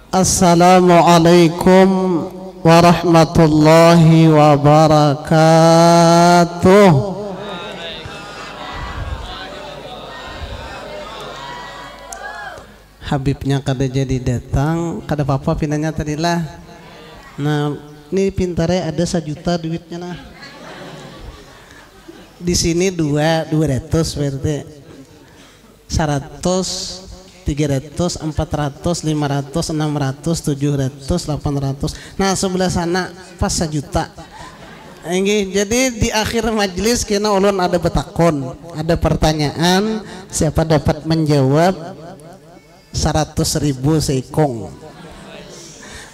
Assalamualaikum warahmatullahi wabarakatuh. Habibnya kada jadi datang, kada apa-apa pinanya tadilah. Nah, ini pintarnya ada 1 juta duitnya nah. Di sini 200 berarti 100, 300, 400, 500, 600, 700, 800. Nah sebelah sana pas 1 juta. Jadi di akhir majelis kena ulun ada betakon, ada pertanyaan, siapa dapat menjawab 100.000 seikong.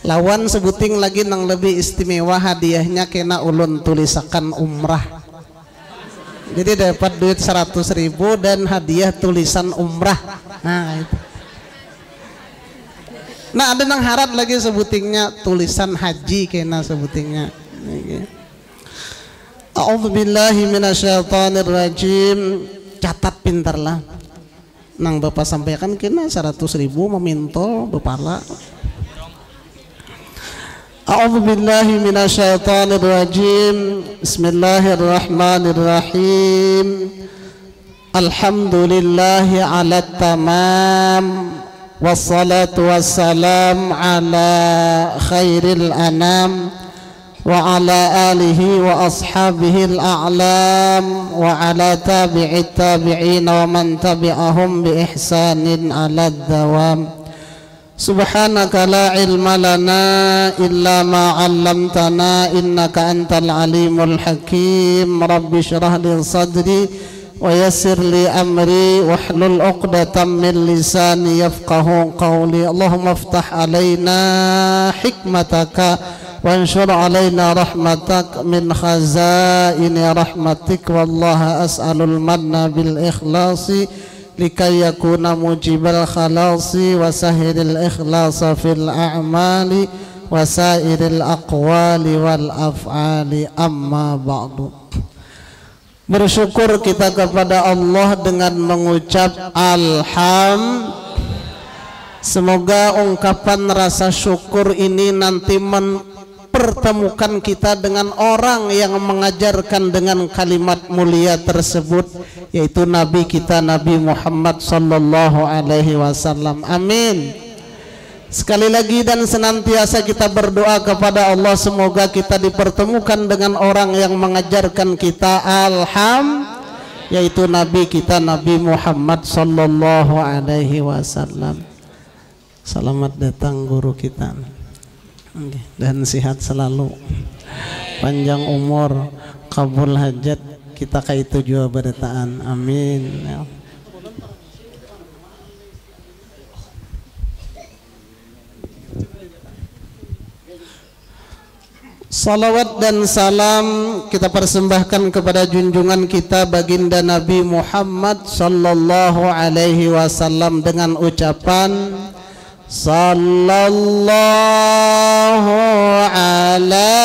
Lawan sebuting lagi nang lebih istimewa hadiahnya kena ulun tulisakan umrah. Jadi dapat duit 100.000 dan hadiah tulisan umrah. Nah itu. Nah ada nang harat lagi sebutingnya tulisan haji kena sebutingnya. A'udzubillahi minasyaitonirrajim. Catat pintarlah. Nang bapak sampaikan kena 100.000 memintol bepala. A'udzubillahi minasyaitonirrajim. Bismillahirrahmanirrahim. Alhamdulillahi ala tamam. Wassalatu wassalam ala khairil anam. Wa ala alihi wa ashabihi al-a'lam. Wa ala tabi'it tabi'in wa man tabi'ahum bi ihsanin ala dawam. Subhanaka la ilma lana illa ma 'allamtana innaka antal alimul hakim. Rabbi shrah li sadri wa yassir li amri wahlul 'uqdatam min lisani yafqahu qawli. Allahumma iftah alaina hikmataka وانشر علينا رحمتك من خزائن رحمتك والله أسأل المن بالإخلاص لكي يكون موجب الخلاص وسهل الإخلاص في الأعمال وسائر الأقوال والأفعال أما بعد. Bersyukur kita kepada Allah dengan mengucap alhamdulillah. Semoga ungkapan rasa syukur ini nanti pertemukan kita dengan orang yang mengajarkan dengan kalimat mulia tersebut, yaitu Nabi kita Nabi Muhammad sallallahu alaihi wasallam. Amin. Sekali lagi dan senantiasa kita berdoa kepada Allah semoga kita dipertemukan dengan orang yang mengajarkan kita yaitu Nabi kita Nabi Muhammad sallallahu alaihi wasallam. Selamat datang guru kita. Dan sehat selalu, panjang umur, kabul hajat kita kaitu jua beritaan. Amin. Salawat dan salam kita persembahkan kepada junjungan kita baginda Nabi Muhammad sallallahu alaihi wasallam dengan ucapan sallallahu ala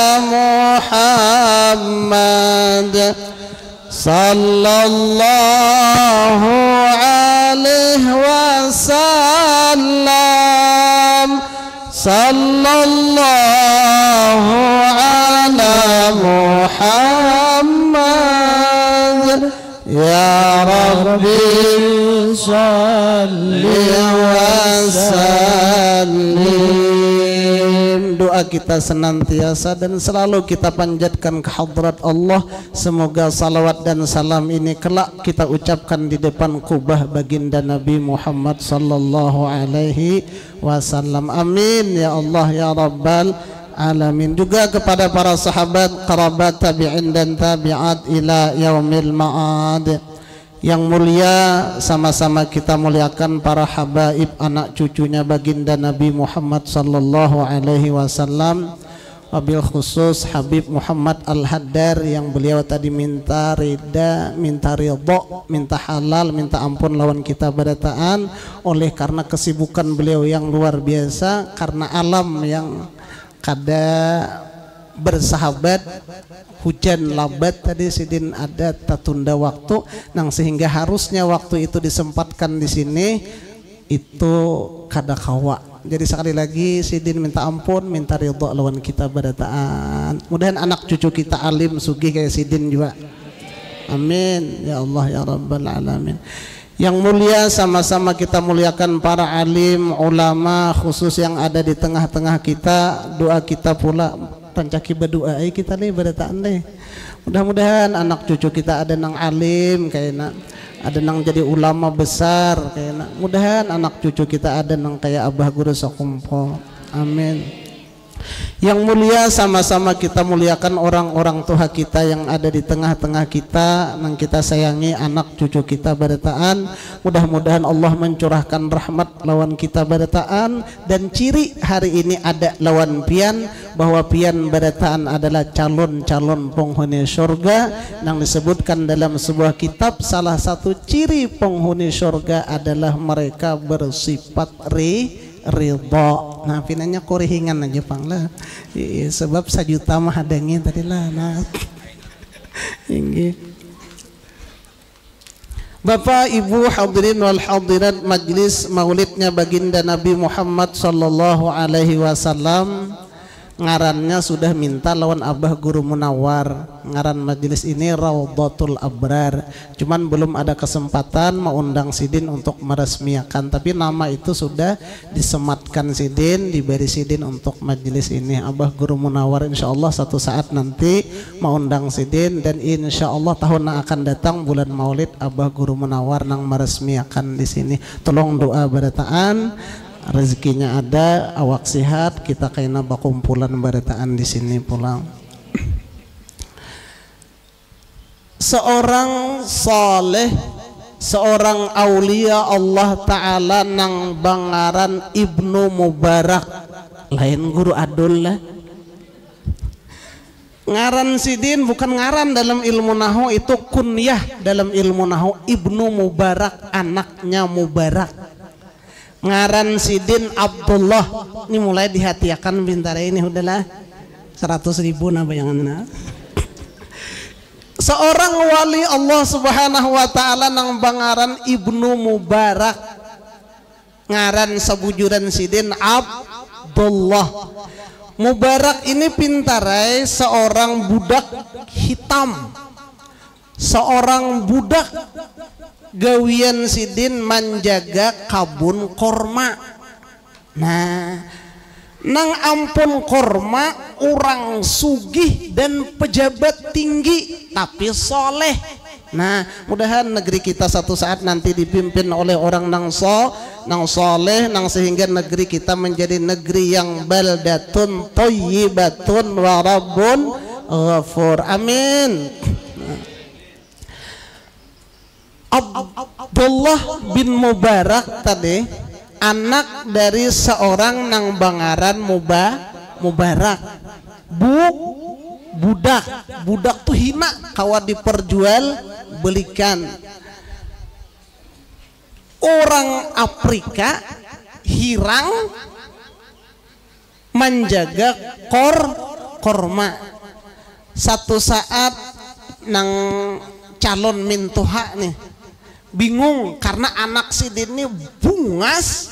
Muhammad sallallahu alaihi wasallam sallallahu ala Muhammad ya Rabbi salli wa sallim. Doa kita senantiasa dan selalu kita panjatkan ke hadrat Allah. Semoga salawat dan salam ini kelak kita ucapkan di depan kubah baginda Nabi Muhammad sallallahu alaihi wasallam. Amin ya Allah ya Rabbal alamin. Juga kepada para sahabat, kerabat, tabi'in dan tabi'at ila yaumil ma'ad. Yang mulia, sama-sama kita muliakan para habaib, anak cucunya baginda Nabi Muhammad sallallahu alaihi wasallam. Wabil khusus Habib Muhammad Al-Haddar yang beliau tadi minta rida, minta ridho, minta halal, minta ampun lawan kita badataan oleh karena kesibukan beliau yang luar biasa, karena alam yang kada bersahabat, hujan labat tadi sidin ada tertunda waktu, nang sehingga harusnya waktu itu disempatkan di sini itu kada kawa. Jadi sekali lagi Sidin minta ampun, minta ridha lawan kita barataan. Mudahan anak cucu kita alim sugih kayak Sidin juga. Amin ya Allah ya rabbal alamin. Yang mulia, sama-sama kita muliakan para alim ulama khusus yang ada di tengah-tengah kita. Doa kita pula pancaki berdoa kita nih barataan deh. Mudah-mudahan anak cucu kita ada nang alim kayaknya, ada nang jadi ulama besar kayaknya. Mudahan anak cucu kita ada nang kayak Abah Guru Sakumpo. Amin. Yang mulia, sama-sama kita muliakan orang-orang tua kita yang ada di tengah-tengah kita, yang kita sayangi, anak cucu kita barataan. Mudah-mudahan Allah mencurahkan rahmat lawan kita barataan. Dan ciri hari ini ada lawan pian, bahwa pian barataan adalah calon-calon penghuni surga. Yang disebutkan dalam sebuah kitab, salah satu ciri penghuni surga adalah mereka bersifat ridha. Nah pinanya kurihingan aja pang lah, sebab 1 juta mah hadangin tadi lah. Nah ini Bapak Ibu hadirin wal hadirat majlis maulidnya baginda Nabi Muhammad sallallahu alaihi wasallam, ngarannya sudah minta lawan Abah Guru Munawar. Ngaran majelis ini Raudhatul Abrar, cuman belum ada kesempatan mengundang Sidin untuk meresmikan, tapi nama itu sudah disematkan Sidin, diberi Sidin untuk majelis ini. Abah Guru Munawar insyaallah satu saat nanti mengundang Sidin, dan insyaallah tahun yang akan datang bulan Maulid Abah Guru Munawar nang meresmikan di sini. Tolong doa barataan rezekinya ada, awak sehat, kita kaina bakumpulan barataan di sini pulang. Seorang saleh, seorang aulia Allah Ta'ala nang bangaran Ibnu Mubarak, lain guru adul lah. Ngaran Sidin bukan ngaran dalam ilmu nahu, itu kunyah dalam ilmu nahu. Ibnu Mubarak, anaknya Mubarak. Ngaran Sidin Abdullah. Ini mulai dihatiakan bintar ini udahlah 100.000 nah bayangannya. Seorang wali Allah Subhanahu wa taala nang bangaran Ibnu Mubarak. Ngaran sabujuran Sidin Abdullah. Mubarak ini pintarai seorang budak hitam. Seorang budak gawian Sidin menjaga kabun korma. Nah, nang ampun korma orang sugih dan pejabat tinggi tapi soleh. Nah, mudahan negeri kita satu saat nanti dipimpin oleh orang nang soleh, nang sehingga negeri kita menjadi negeri yang baldatun thayyibatun wa rabbun ghafur. Amin. Abdullah bin Mubarak tadi anak dari seorang nang bangaran Mubarak. Budak tuh hina kawa diperjual belikan. Orang Afrika hirang menjaga korma. Satu saat nang calon mintuha nih bingung karena anak Sidin ini bungas,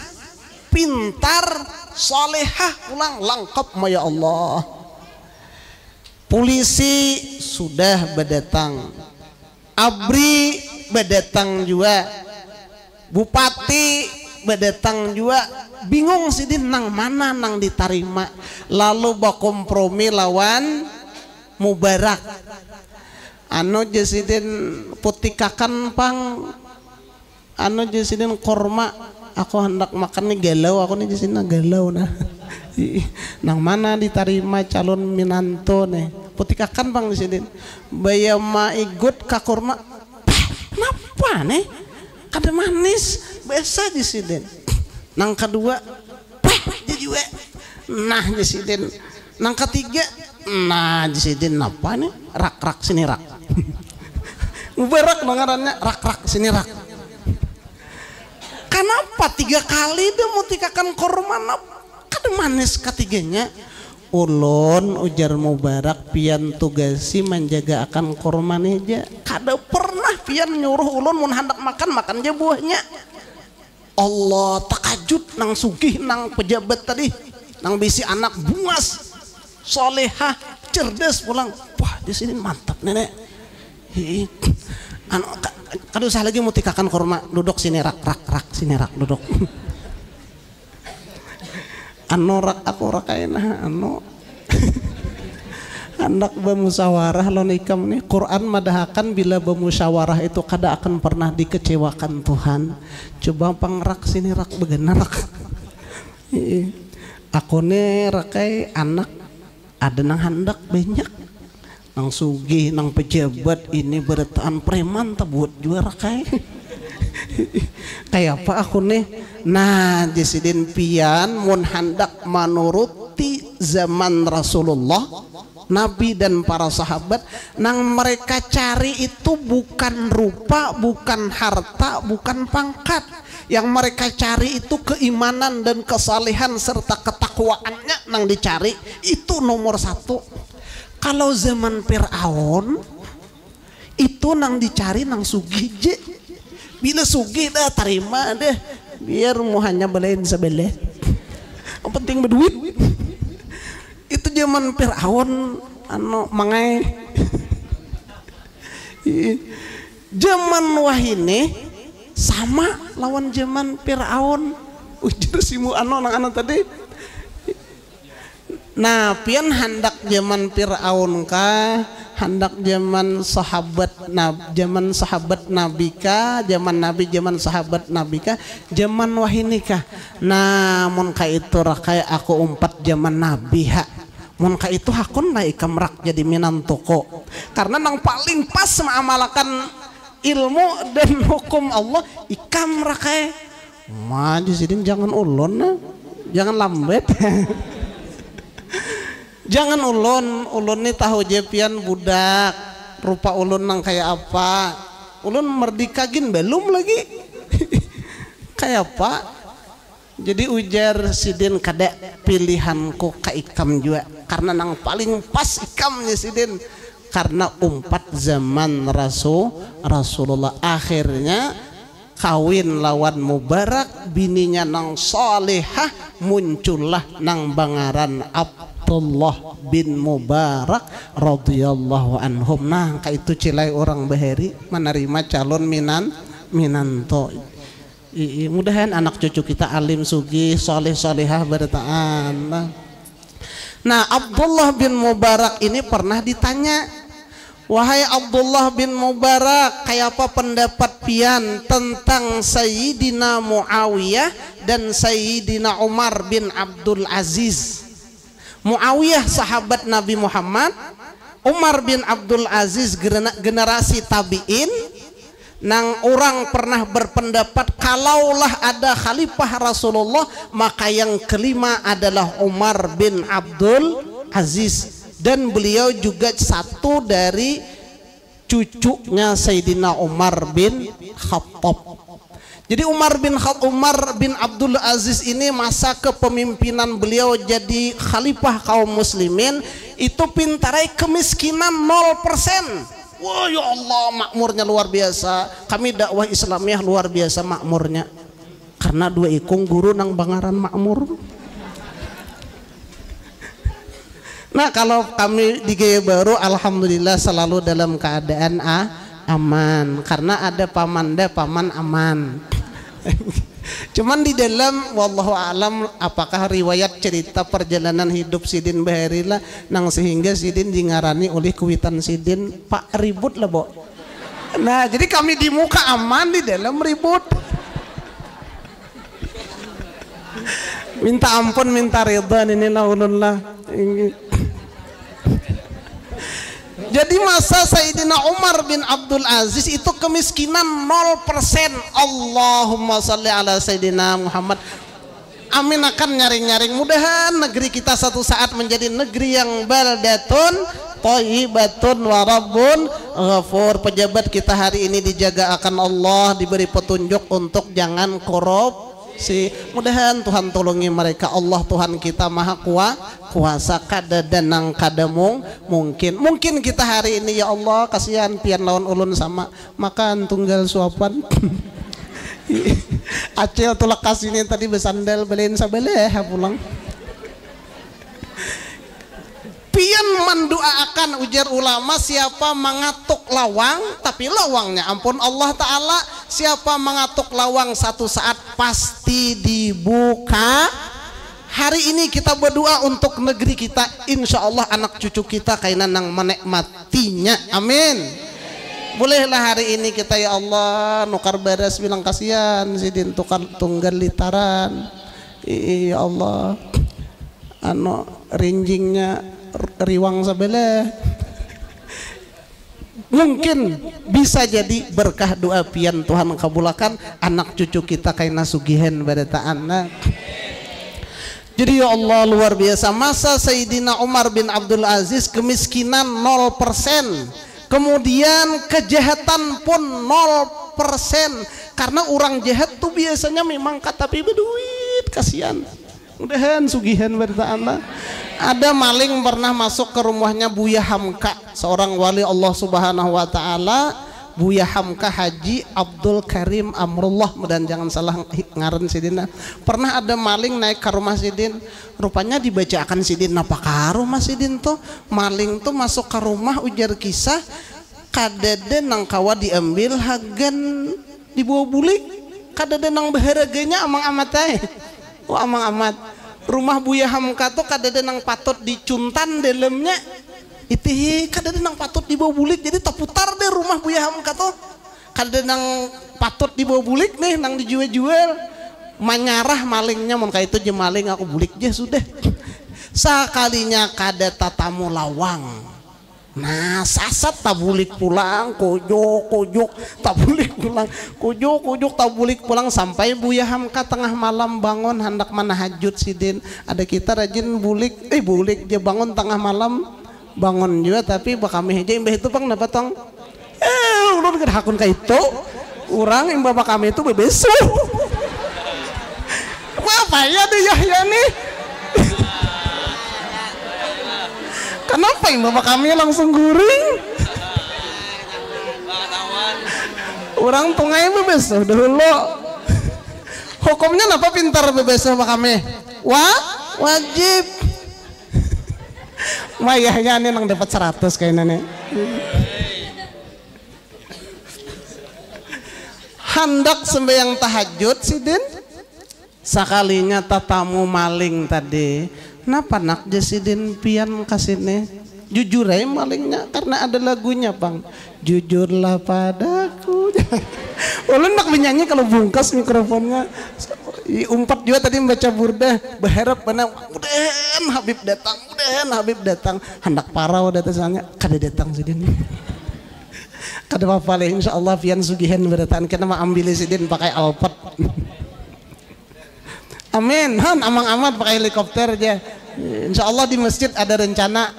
pintar, solehah, ulang lengkap ya Allah. Polisi sudah berdatang, abri berdatang juga, bupati berdatang juga. Bingung Sidin nang mana nang diterima, lalu berkompromi lawan Mubarak. Anu Sidin putikakan pang, anu Sidin korma, aku hendak makan nih galau, aku nih Sidin galau nah. Nang mana diterima calon minanto nih, putikakan pang Sidin. Bayama ikut ka korma, kenapa nih? Kada manis, biasa Sidin. Nang kedua, juga, nah Sidin. Nang ketiga, nah Sidin apa nih? Rak sini rak. Mubarak bangarannya rak sini rak. Kenapa 3 kali dia mutikakan korma? Kada manis ketiganya. Ulun ujar Mubarak pian tugasi menjaga akan korma aja. Kada pernah pian nyuruh ulun mun hendak makan aja buahnya. Allah takajud nang sugih nang pejabat tadi nang bisi anak bungas solehah cerdas pulang. Wah di sini mantap nenek. Anu kadu sah lagi mutikakan kurma duduk sini rak sini rak duduk. Anu rak aku rakaina anu anak bermusyawarah lo nikam nih. Quran madahakan bila bermusyawarah itu kada akan pernah dikecewakan Tuhan. Coba pangrak sini rak begenar rak. Aku nih rakai anak ada nang handak banyak nang sugih nang pejabat ini bertaan preman tabut juara rakai. Kayak apa aku nih. Nah jasidin pian mun handak menuruti zaman Rasulullah Nabi dan para sahabat nang mereka cari itu bukan rupa, bukan harta, bukan pangkat. Yang mereka cari itu keimanan dan kesalehan serta ketakwaannya nang dicari, itu nomor satu. Kalau zaman Fir'aun itu nang dicari nang sugih je. Bila sugih dah terima deh, biar mau hanya belain sebelah. Yang penting berduit. Itu zaman Fir'aun anu mangai. Zaman wahine sama lawan zaman Fir'aun. Ujar simu anu nang anu tadi. Nah, pian hendak zaman Fir'aun kah? Hendak zaman sahabat Nabi kah? Zaman Nabi zaman sahabat Nabi kah? Zaman wahini kah? Nah, mun ka itu rakai aku umpat zaman Nabi ha. Mun ka itu hakun lah ikam rak jadi minan toko. Karena nang paling pas mengamalkan ilmu dan hukum Allah ikam rakai. Maju sidin jangan ulun nah. Jangan lambat. Jangan ulun nih tahu jepian budak rupa ulun nang kayak apa. Ulun merdikagin belum lagi. Kayak apa? Jadi ujar sidin kada pilihanku ka ikam juga karena nang paling pas ikamnya sidin karena umpat zaman Rasulullah akhirnya kawin lawan Mubarak bininya nang solehah muncullah nang bangaran Abdullah bin Mubarak radhiyallahu anhum. Nah ka itu cilai orang baheri menerima calon minanto. Mudahan anak cucu kita alim sugi soleh solehah bertaan. Nah Abdullah bin Mubarak ini pernah ditanya, wahai Abdullah bin Mubarak, kayak apa pendapat pian tentang Sayyidina Muawiyah dan Sayyidina Umar bin Abdul Aziz? Muawiyah sahabat Nabi Muhammad, Umar bin Abdul Aziz generasi tabi'in. Nang orang pernah berpendapat kalaulah ada khalifah Rasulullah maka yang kelima adalah Umar bin Abdul Aziz, dan beliau juga satu dari cucunya Sayyidina Umar bin Khattab. Jadi Umar bin Abdul Aziz ini masa kepemimpinan beliau jadi khalifah kaum muslimin itu pintarai kemiskinan 0%. Wah ya Allah makmurnya luar biasa. Kami dakwah Islamiyah luar biasa makmurnya. Karena dua ikung guru nang bangaran makmur. Nah kalau kami di Gaya Baru alhamdulillah selalu dalam keadaan aman. Karena ada paman aman. Cuman di dalam wallahu alam apakah riwayat cerita perjalanan hidup Sidin Bahari lah nang sehingga Sidin dingarani oleh kuitan Sidin Pak ribut lah Bo. Nah jadi kami di muka aman, di dalam ribut. Minta ampun minta ridha ini lah ulun lah. Jadi masa Sayyidina Umar bin Abdul Aziz itu kemiskinan 0%. Allahumma salli ala Sayyidina Muhammad. Amin akan nyaring-nyaring. Mudahan negeri kita satu saat menjadi negeri yang baldatun thayyibatun wa rabbun ghafur. Pejabat kita hari ini dijaga akan Allah, diberi petunjuk untuk jangan korupsi. Mudahan Tuhan tolongi mereka. Allah Tuhan kita maha kuasa kada danang kada mungkin kita hari ini ya Allah kasihan pian lawan ulun sama makan tunggal suapan. Acil tuh lekas ini tadi besandal beliin sabeleh pulang. Pian mendoakan ujar ulama siapa mengatuk lawang tapi lawangnya ampun Allah Ta'ala, siapa mengatuk lawang satu saat pasti dibuka. Hari ini kita berdoa untuk negeri kita, insya Allah anak cucu kita kainan yang menikmatinya, amin. Bolehlah hari ini kita ya Allah nukar beres bilang kasihan sidin tukar tunggal litaran, ya Allah anu rinjingnya riwang sebelah. Mungkin bisa jadi berkah doa pian Tuhan kabulakan anak cucu kita kaina sugihan pada ta'anak. Jadi ya Allah luar biasa, masa Sayyidina Umar bin Abdul Aziz kemiskinan 0%, kemudian kejahatan pun 0%, karena orang jahat tuh biasanya memang katapi berduit, kasihan. Mudahan sugihan berta'ala. Ada maling pernah masuk ke rumahnya Buya Hamka, seorang wali Allah Subhanahu wa Ta'ala. Buya Hamka Haji Abdul Karim Amrullah, dan jangan salah ngaran sidin. Pernah ada maling naik ke rumah sidin, rupanya dibacakan sidin apa ka rumah sidin tuh maling tuh masuk ke rumah ujar kisah kadede nang kawa diambil hagan dibawa bulik, kadede nang baharaganya amang amat amang amat. Rumah Buya Hamka tuh kadede nang patut dicuntan dalamnya itu kadang nang patut dibawa bulik, jadi terputar deh rumah Buya Hamka tuh. Kadang nang patut dibawa bulik nih nang dijual-jual, manyarah malingnya mun kayak itu je maling aku bulik je sudah. Sakalinya kada tatamu lawang, nah sasat tabulik pulang, kojok tabulik pulang, kojok tabulik pulang, sampai Buya Hamka tengah malam bangun hendak manahajud sidin. Ada kita rajin bulik je bangun tengah malam bangun juga, tapi bakami aja imbah itu bang dapat tong ulun gerhakun kayak itu orang imbah bakami itu bebesu apa ya deh ya nih kenapa imbah bakami langsung guring orang tungai bebesu dulu hukumnya napa pintar bebesu bakami wajib mayahnya ini nang dapat 100 kayaknya nih. Hendak sembahyang tahajud sidin, sakalinya tatamu maling tadi. Napa nak jasidin pian kasih jujur aja malingnya, karena ada lagunya bang. Jujurlah padaku. Ulun nak menyanyi kalau bungkas mikrofonnya. Umpat juga tadi membaca burdah, berharap benar mudahan Habib datang, hendak parau datangnya kada datang sidin. Kada apa leh insyaallah pian sugihan berataan kita mah ambil sidin pakai Alphard. Amin. Han amang amat pakai helikopter aja. Insyaallah di masjid ada rencana.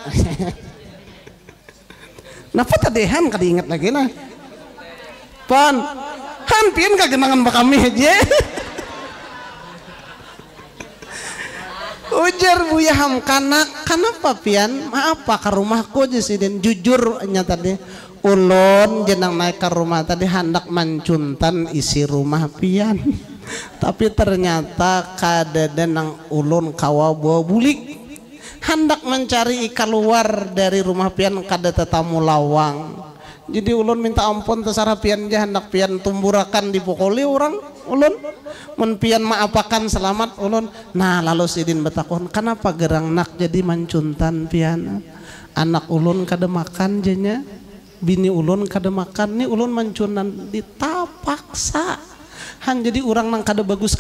Napa tadehan kada ingat lagi nah. Pan, han pian kagenangan bakami aja. Ujar Buya Hamka, kenapa pian? Maaf pak ke rumahku aja sidin. Jujurnya tadi ulun jenang naik ke rumah tadi hendak mancuntan isi rumah pian. Tapi ternyata kadada nang ulun kawa bawa bulik. Hendak mencari keluar dari rumah pian kada tetamu lawang. Jadi ulun minta ampun terserah pian aja hendak pian tumburakan dipukuli orang ulun. Men pian maapakan selamat ulun. Nah lalu sidin betakon kenapa gerang nak jadi mancuntan pian? Anak ulun kada makan jenya, bini ulun kada makan, nih ulun mancuntan ditapaksa. Han jadi orang nang kada bagus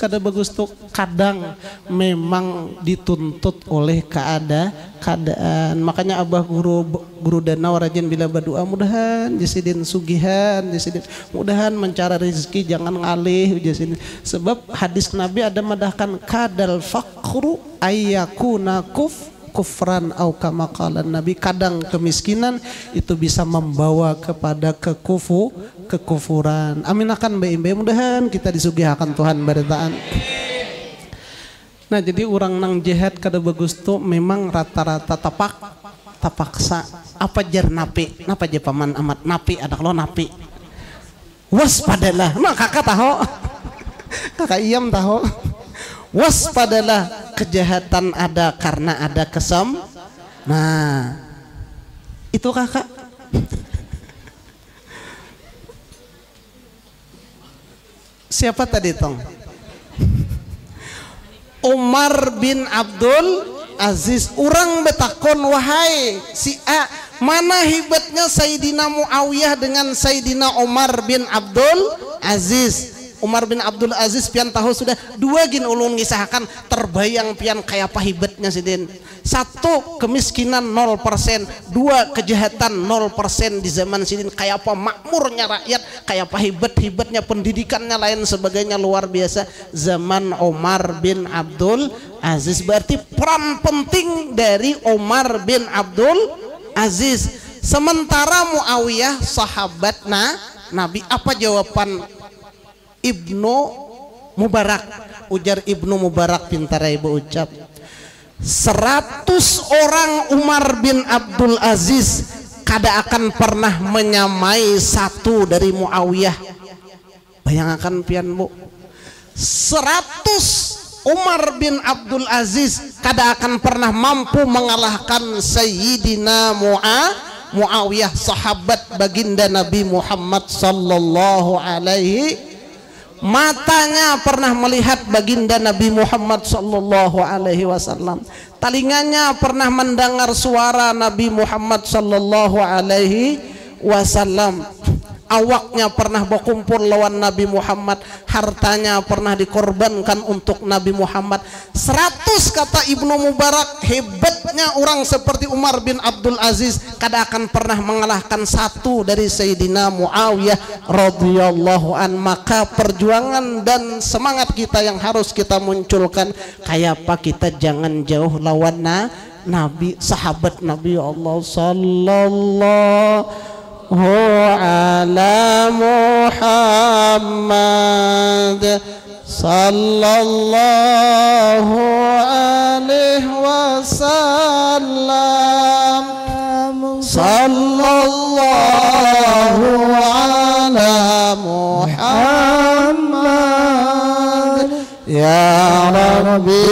tuh kadang memang dituntut oleh keadaan. Makanya abah guru danau rajin bila berdoa mudahan jasidin sugihan, jasidin mudahan mencari rezeki jangan ngalih jasidin. Sebab hadis Nabi ada madahkan kadal faqru ayyakuna kufran au kama qala Nabi, kadang kemiskinan itu bisa membawa kepada kekufuran. Amin akan baik-baik, mudahan kita disugihakan Tuhan barataan. Nah jadi orang nang jahat kada bagus tuh memang rata-rata tapaksa. Apa jar napi? Napa je paman amat napi anak lo napi? Waspadalah. Nah kakak tahu. Kakak Iyam tahu. Waspadalah, kejahatan ada karena ada Nah, itu kakak. Siapa tadi tong? Umar bin Abdul Aziz. Urang betakon, wahai si A, mana hebatnya Sayyidina Muawiyah dengan Sayyidina Umar bin Abdul Aziz. Umar bin Abdul Aziz pian tahu sudah dua gin ulun ngisahkan terbayang pian kayak apa hebatnya sidin. Satu, kemiskinan 0%, dua, kejahatan 0% di zaman sidin. Kayak apa makmurnya rakyat, kayak apa hebatnya pendidikannya lain sebagainya luar biasa zaman Umar bin Abdul Aziz. Berarti peran penting dari Umar bin Abdul Aziz. Sementara Muawiyah sahabat Nabi. Apa jawaban Ibnu Mubarak? Ujar Ibnu Mubarak, pintar ibu ucap, 100 orang Umar bin Abdul Aziz kada akan pernah menyamai satu dari Muawiyah. Bayangkan pian bu, 100 Umar bin Abdul Aziz kada akan pernah mampu mengalahkan Sayyidina Muawiyah, sahabat baginda Nabi Muhammad sallallahu alaihi. Matanya pernah melihat baginda Nabi Muhammad sallallahu alaihi wasallam, telinganya pernah mendengar suara Nabi Muhammad sallallahu alaihi wasallam, awaknya pernah berkumpul lawan Nabi Muhammad, hartanya pernah dikorbankan untuk Nabi Muhammad. 100 kata Ibnu Mubarak, hebatnya orang seperti Umar bin Abdul Aziz kada akan pernah mengalahkan satu dari Sayyidina Muawiyah radhiyallahu an. Maka perjuangan dan semangat kita yang harus kita munculkan, kayak apa kita jangan jauh lawan Nabi, sahabat Nabi Allah sallallahu ala Muhammad sallallahu alaihi wasallam, sallallahu ala Muhammad ya Rabbi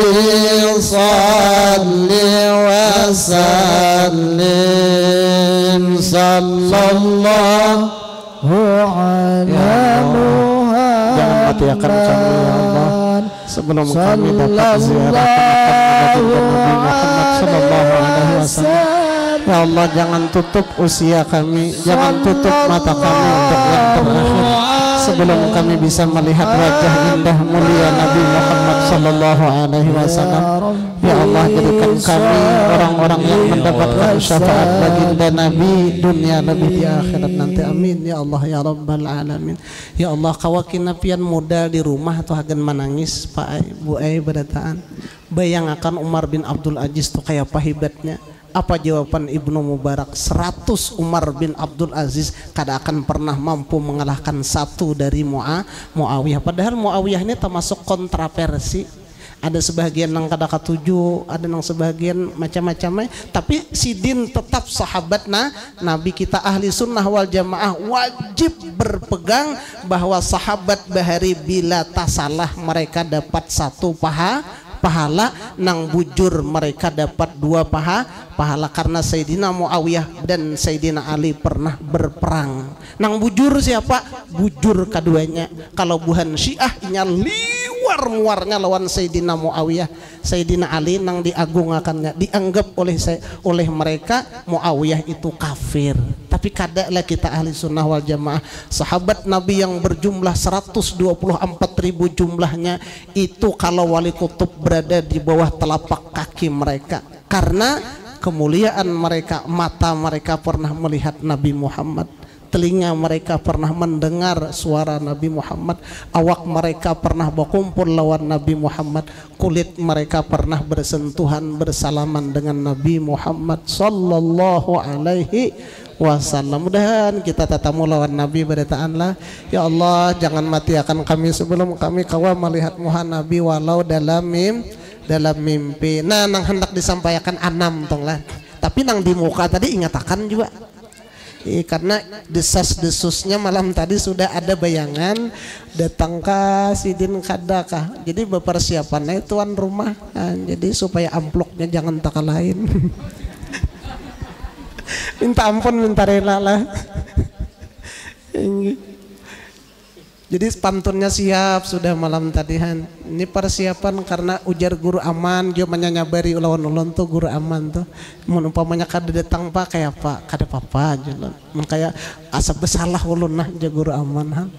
salli wa sallim sallallahu ala Muhammad. Jangan matiakan kami ya Allah sebelum kami dapat ziarah Nabi Muhammad sallallahu alaihi wasallam. Ya Allah, jangan tutup usia kami, jangan tutup mata kami untuk yang terakhir sebelum kami bisa melihat wajah indah mulia Nabi Muhammad sallallahu alaihi wasallam. Ya Allah, jadikan kami orang-orang yang mendapatkan syafaat baginda Nabi dunia lebih di akhirat nanti. Amin ya Allah ya rabbal alamin. Ya Allah, kawakina pian modal di rumah atau agen menangis Pak Bu berataan. Bayangkan Umar bin Abdul Aziz tuh kayak apa hebatnya. Apa jawaban Ibnu Mubarak? 100 Umar bin Abdul Aziz kada akan pernah mampu mengalahkan satu dari Muawiyah. Padahal Muawiyah ini termasuk kontroversi. Ada sebagian yang kada ketujuh, ada yang sebagian macam-macamnya. Tapi sidin tetap sahabat Nabi kita ahli sunnah wal jamaah wajib berpegang bahwa sahabat bahari bila tak salah mereka dapat satu pahala, nang bujur mereka dapat dua pahala karena Sayyidina Muawiyah dan Sayyidina Ali pernah berperang. Nang bujur siapa? Bujur keduanya. Kalau buhan Syiah inya liwar-muarnya lawan Sayyidina Muawiyah. Sayyidina Ali nang diagungakannya, dianggap oleh mereka Muawiyah itu kafir. Tapi kadalah kita ahli sunnah wal jamaah, sahabat Nabi yang berjumlah 124.000 jumlahnya itu kalau wali kutub berada di bawah telapak kaki mereka karena kemuliaan mereka. Mata mereka pernah melihat Nabi Muhammad, telinga mereka pernah mendengar suara Nabi Muhammad, awak mereka pernah berkumpul lawan Nabi Muhammad, kulit mereka pernah bersentuhan bersalaman dengan Nabi Muhammad sallallahu alaihi wasallam. Mudahan kita tatamu lawan Nabi beritaanlah. Ya Allah, jangan matiakan kami sebelum kami kawa melihat muha Nabi walau dalam mimpi. Nah, nang hendak disampaikan 6 tonglah. Tapi nang di muka tadi ingatakan juga. Karena desas-desusnya malam tadi sudah ada bayangan datang ke sidin kadakah. Jadi persiapannya tuan rumah. Nah, jadi supaya amplopnya jangan tak lain. Minta ampun, minta rela lah. Jadi pantunnya siap sudah malam tadihan. Ini persiapan karena ujar guru aman, dia menyabari ulawan-ulawan tuh guru aman tuh. Mun umpamanya kada datang pak kayak apa? Kada apa-apa aja lah. Mun kayak asap besalah ulun nah aja guru aman ha.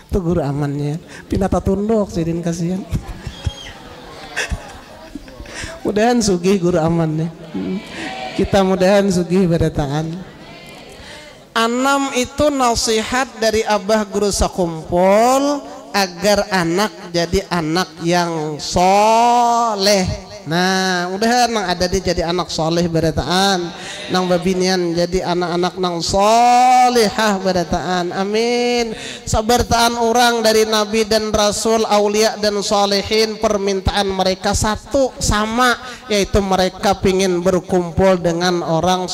Tuh guru amannya. Pinata tunduk sidin kasihan. Mudahan sugih guru aman nih. Kita mudahan sugih berdatangan. 6 itu nasihat dari Abah Guru Sakumpul agar anak jadi anak yang soleh. Nah, mudahan nang ada di jadi anak soleh berataan, nang babinian jadi anak-anak nang solehah berataan. Amin. Sabartaan orang dari Nabi dan Rasul, aulia dan solehin, permintaan mereka satu sama, yaitu mereka pingin berkumpul dengan orang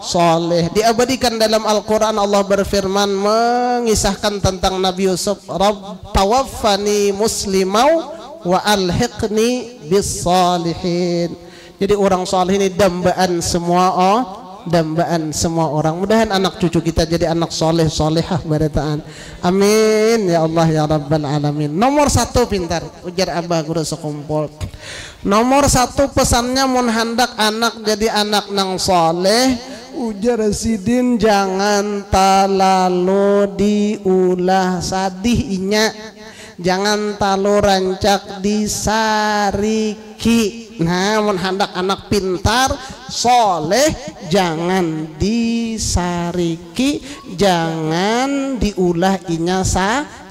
soleh. Diabadikan dalam Al-Quran, Allah berfirman mengisahkan tentang Nabi Yusuf, Rabb tawaffani muslimau wa alhiqni bis salihin. Jadi orang saleh ini dambaan semua dambaan semua orang. Mudahan anak cucu kita jadi anak soleh solehah barataan. Amin ya Allah ya rabbal alamin. Nomor 1 pintar ujar Abah Guru Sakumpul. Nomor 1 pesannya mun hendak anak jadi anak nang soleh, ujar sidin jangan talalu diulah sadih inya. Jangan talu rancak disariki. Nah, mun hendak anak pintar soleh jangan disariki, jangan diulah inya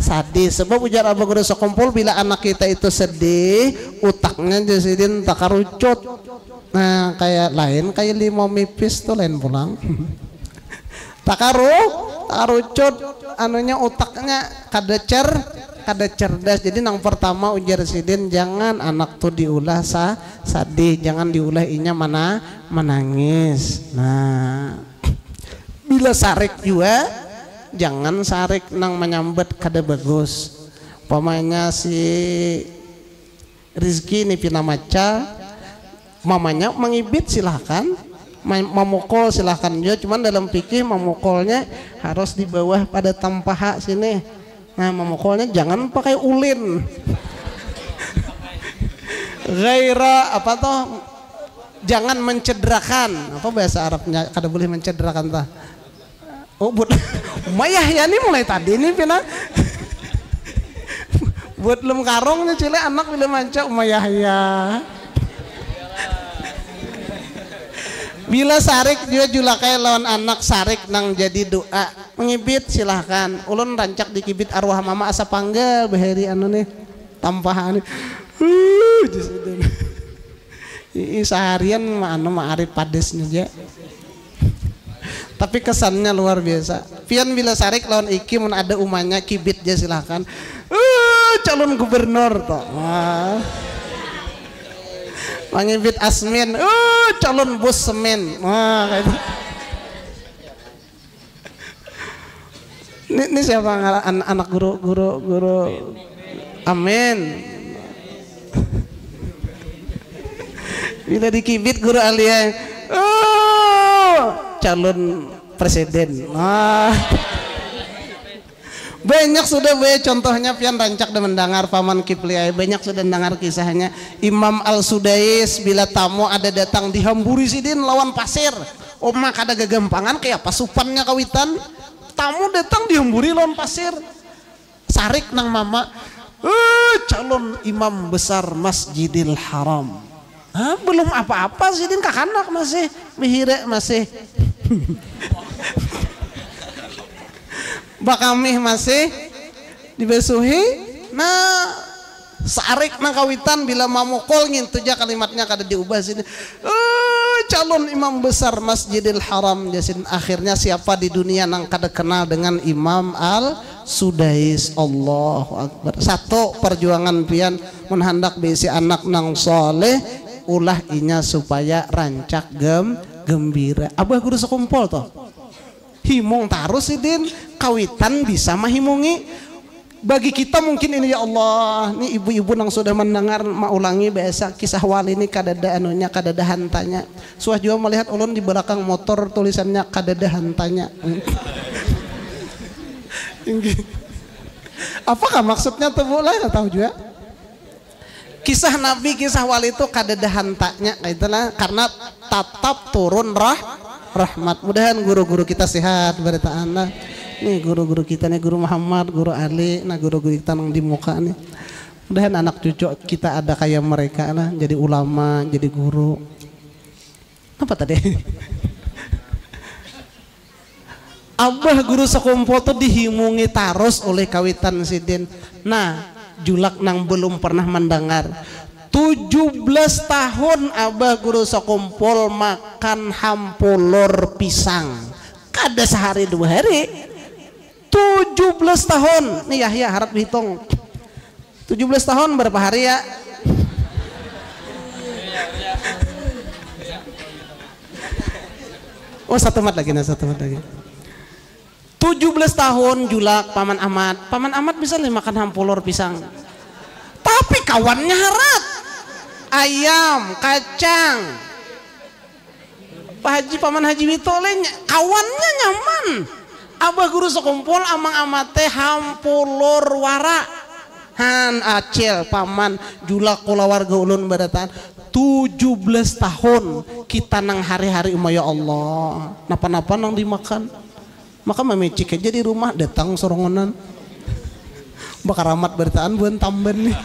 sadih. Sebab ujar Abah Guru Sakumpul, bila anak kita itu sedih, utaknya jasidin takarucut. Nah, kayak lain kayak limau mipis tuh lain pulang. Takarucut anunya utaknya kada cerdas. Jadi nang pertama ujar sidin jangan anak tuh diulah sadih, jangan diulah inya menangis. Nah, bila sarik juga jangan sarik nang menyambet kada bagus. Pamanya si Rizki ini pina maca, mamanya mengibit silahkan, memukul silahkan juga, cuman dalam fikih memukulnya harus di bawah pada tampaha sini. Nah, memukulnya jangan pakai ulin. Gaira apa toh? Jangan mencederakan. Apa bahasa Arabnya? Kada boleh mencederakan tah. Oh, buat mayah ya nih mulai tadi nih pina. Buat lem karongnya cile anak bila manca umayah ya. Bila sarik juga julakai lawan anak sarik nang jadi doa mengibit silahkan. Ulun rancak dikibit arwah mama asa panggil beheri anu nih tampahan nih. Seharian anu ma'arif padesnya aja. Tapi kesannya luar biasa. Pian bila sarik lawan iki mun ada umanya kibit aja silahkan. Calon gubernur toh. Mangibit asmin, calon bos semen. Wah, kayak ini siapa anak guru. Amin. Bila dikibit guru alia, calon presiden. Banyak sudah contohnya pian rancak dan mendengar Paman Kipli, banyak sudah mendengar kisahnya Imam Al-Sudais bila tamu ada datang dihamburi sidin lawan pasir. Oma kada gagampangan kayak pasupannya kawitan. Tamu datang dihamburi lawan pasir. Sarik nang mama, calon imam besar Masjidil Haram. Belum apa-apa sidin kakanak masih mihire masih. Bakamih masih dibesuhi. Nah, sarik nang kawitan bila mamukol ngintu aja kalimatnya kada diubah sini. Calon imam besar Masjidil Haram jasin. Akhirnya siapa di dunia nang kada kenal dengan Imam Al-Sudais. Allahu Akbar. Satu perjuangan pian menhandak bisi anak nang soleh ulah inya supaya rancak gembira. Abah Guru Sakumpul toh. himung terus Sidin kawitan bisa mahimungi. Bagi kita mungkin ini ya Allah, ini ibu-ibu yang sudah mendengar mau ulangi biasa kisah wali ini kadada anunya kadada hantanya. Suah juga melihat ulun di belakang motor tulisannya kadada hantanya. Apakah maksudnya tuh boleh nggak tahu juga. Kisah Nabi, kisah wali itu kadada hantanya, itulah karena tatap turun rahmat. Mudahan guru-guru kita sehat beritaan lah. Nih guru-guru kita nih, guru Muhammad, guru Ali, nah guru-guru kita yang di muka nih. Mudahan anak cucu kita ada kayak mereka lah, jadi ulama, jadi guru. Apa tadi? Abah guru sekumpul tuh dihimungi terus oleh kawitan Sidin. Nah, julak nang belum pernah mendengar. 17 tahun abah guru sekumpul makan hampulur pisang. Kada sehari 2 hari. 17 tahun. Nih Yahya harap dihitung. 17 tahun berapa hari ya? Oh, satu mat lagi. 17 tahun julak Paman Ahmad bisa makan hampulur pisang. Tapi kawannya harat. Ayam, kacang. Pak Haji Paman Haji Witole kawannya nyaman. Abah guru sekumpul amang amate hampulur wara. Han acil paman julak kula warga ulun badatan 17 tahun kita nang hari-hari ya Allah. Napa-napa nang dimakan. Maka memecik aja di rumah datang sorongonan. Bakar amat beritaan buan tamben nih.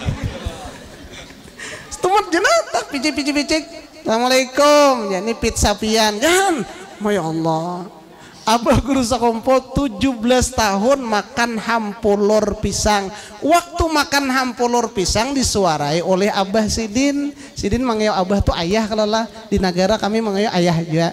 Setumat jenata picik. Assalamualaikum. Ya ini pizza pian. Jangan. Ya Allah. Abah guru sakumpul 17 tahun makan hampulur pisang. Waktu makan hampulur pisang disuarai oleh Abah Sidin. Sidin manggil Abah tuh ayah kalau lah di negara kami manggil ayah aja.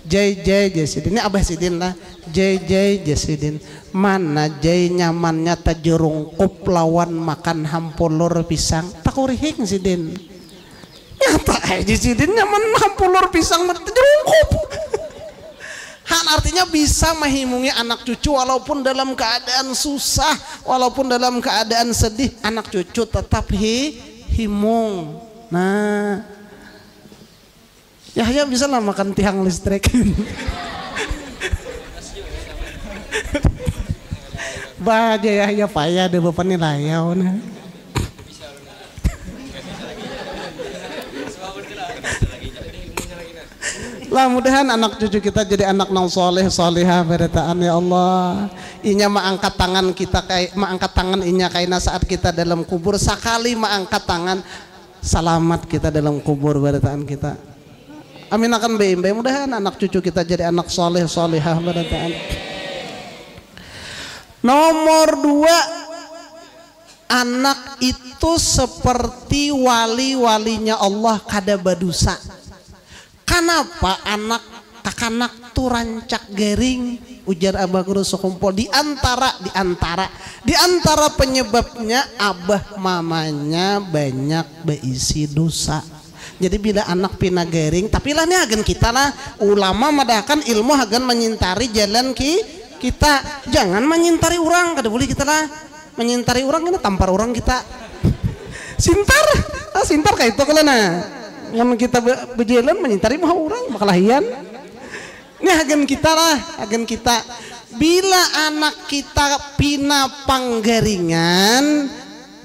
Jai Sidin ini Abah Sidin lah. Jai Sidin. Mana jai nyamannya tajerungkup lawan makan hampulur pisang. Takurihing Sidin. Nyata aja Sidin nyaman hampulur pisang tajerungkup. Han artinya bisa menghimungi anak cucu walaupun dalam keadaan susah, walaupun dalam keadaan sedih, anak cucu tetap himung. Nah, Yahya bisa lah makan tiang listrik. Baja Yahya payah deh bapak nilayau nah. Lah mudahan anak cucu kita jadi anak nang soleh solehah beritaan ya Allah. Inya mengangkat tangan kita kayak mengangkat tangan inya kaina saat kita dalam kubur sekali mengangkat tangan selamat kita dalam kubur beritaan kita. Amin akan BMB mudahan anak cucu kita jadi anak soleh solehah beritaan. Nomor 2, anak itu seperti wali-walinya Allah kada badusa. Kenapa anak kakanak tuh rancak gering ujar Abah guru sekumpul di antara penyebabnya abah mamanya banyak berisi dosa. Jadi bila anak pina gering tapi lah nih agen kita lah ulama madahkan ilmu agen menyintari jalan kita jangan menyintari orang kada boleh kita lah menyintari orang ini tampar orang kita sintar kayak itu kalau nah yang kita berjalan menyintari mah orang makalahian ini agen kita lah agen kita bila anak kita pina panggaringan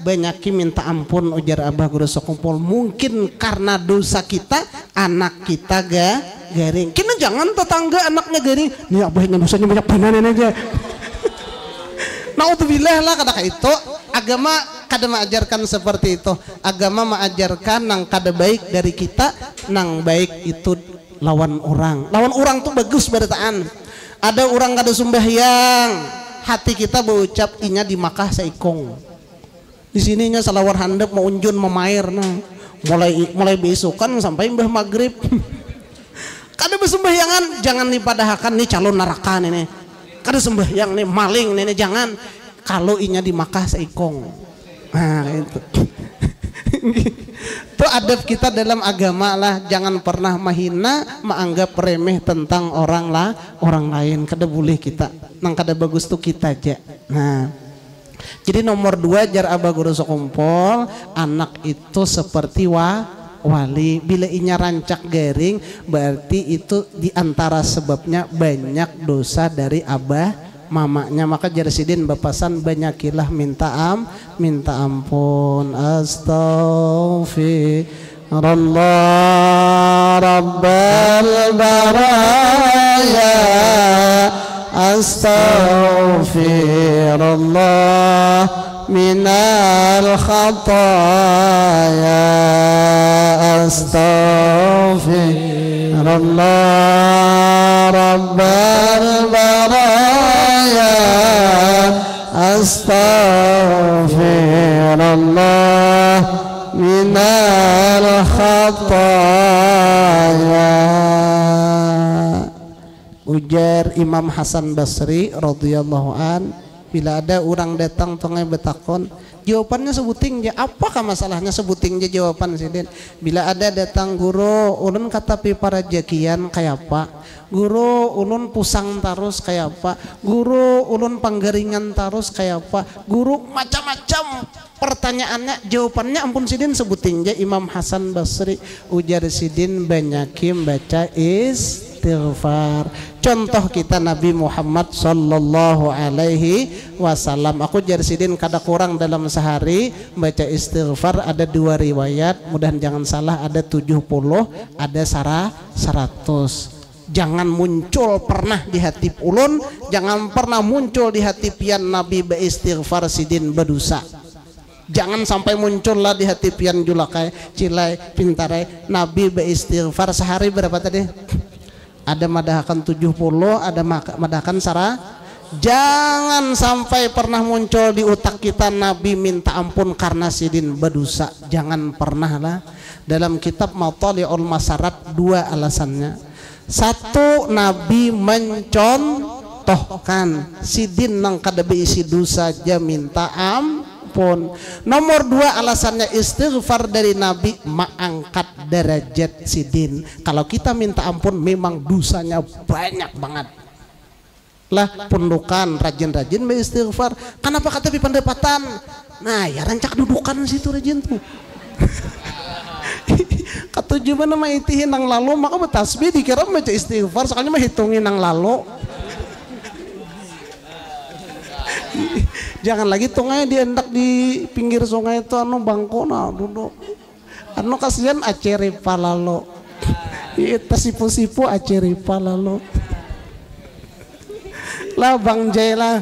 banyak minta ampun ujar Abah guru sekumpul mungkin karena dosa kita anak kita garing kena jangan tetangga anaknya garing nih abahnya dosanya banyak benaran aja. Naudzubillah lah kata itu agama kada mengajarkan seperti itu. Agama mengajarkan nang kada baik dari kita, nang baik itu lawan orang tuh bagus beritaan. Ada orang kada sembahyang hati kita berucap inya di Makkah seikong di sininya salawar handap mau unjun memair nah mulai besokan sampai mbah maghrib. Kada bersembahyangan jangan dipadahkan nih calon neraka nih kada sembahyang nih maling nih jangan kalau inya di Makkah seikong. Nah itu Itu adab kita dalam agama lah, jangan pernah mahina, menganggap remeh tentang orang lain. Kada boleh kita, nang kada bagus tuh kita aja. Nah, jadi nomor 2 jar abah guru sekumpul, anak itu seperti wali. Bila inya rancak garing, berarti itu diantara sebabnya banyak dosa dari abah mamanya. Maka Jarsidin bapasan banyakilah minta ampun. Astaghfirullah rabbal baraya, astaghfirullah minal khataya, astaghfirullah rabbal baraya, astaghfirullah minal khataya. Ujar Imam Hasan Basri radhiyallahu an, bila ada orang datang tengah betakon, jawabannya sebuting je. Apakah masalahnya sebuting je jawaban sidin? Bila ada datang guru, ulun katapi para jakian kayak apa? Guru ulun pusang terus kayak apa? Guru ulun panggaringan terus kayak apa? Guru macam-macam pertanyaannya, jawabannya ampun sidin sebuting je. Imam Hasan Basri ujar sidin banyakin baca istighfar. Contoh kita Nabi Muhammad sallallahu alaihi wasallam. Aku Jarsidin kada kurang dalam sehari baca istighfar ada 2 riwayat, mudahan jangan salah, ada 70, ada 100. Jangan muncul pernah di hati ulun, jangan pernah muncul di hati pian Nabi beristighfar sidin berdosa. Jangan sampai muncullah di hati pian julakai cilai pintarai Nabi beristighfar sehari berapa tadi? Ada madahkan 70, ada madahkan sarah. Jangan sampai pernah muncul di otak kita Nabi minta ampun karena sidin berdosa. Jangan pernah lah. Dalam kitab Matali'ul Masarat 2 alasannya. 1, Nabi mencontohkan sidin nang kada beisi dosa aja minta ampun. Nomor 2 alasannya istighfar dari Nabi mengangkat derajat sidin. Kalau kita minta ampun memang dosanya banyak banget lah. Pundukan rajin-rajin beristighfar. Kenapa kata di pendapatan? Nah ya rancak dudukan situ rajin tuh. Katujuan nama itihin nang lalu maka betasbih dikira baca istighfar, soalnya mah hitungin nang lalu. Jangan lagi tunganya diendak di pinggir sungai itu anu bangkona duduk. Anu kasihan aceri palalo. Itu sipu-sipu aceri palalo. Lah Bang Jai lah.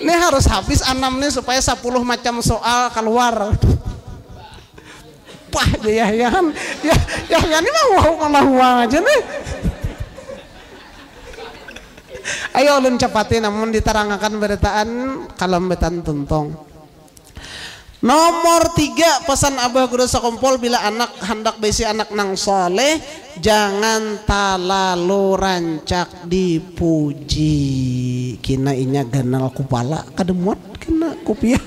Ini harus habis 6 nih supaya 10 macam soal keluar. Wah, ya ini mah malah uang aja nih. Ayo ulun cepati namun diterangkan beritaan kalambetan tuntong. Nomor 3 pesan abah guru sekumpul, bila anak hendak besi anak nang soleh jangan talalu rancak dipuji. Kina inya ganal kupala kademuat kena kopiah.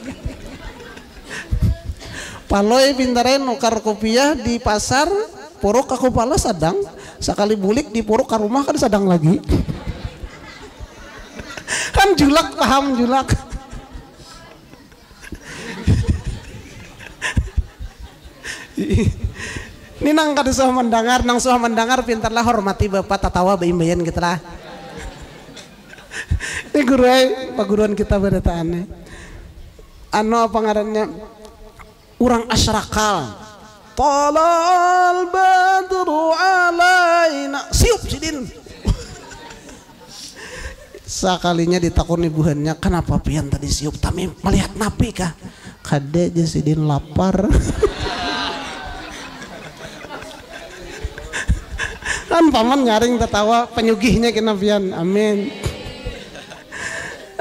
Paloy pintarin nukar kopiah di pasar puruk ke kupala sadang, sekali bulik di puruk ke rumah kan sadang lagi. Kan julak, paham julak. Ini nang kada suah mendengar, nang suah mendengar pintarlah hormati bapak tatawa baimbayan gitu lah. Ini guru paguruan kita beritaannya. Anu apa ngarannya? Urang asyrakal. Talal badru alaina. Siup sidin. Sekalinya ditakoni buhannya, kenapa pian tadi siup? Tami melihat napi kah? Kade aja sidin lapar. Kan paman nyaring tertawa penyugihnya kena pian. Amin.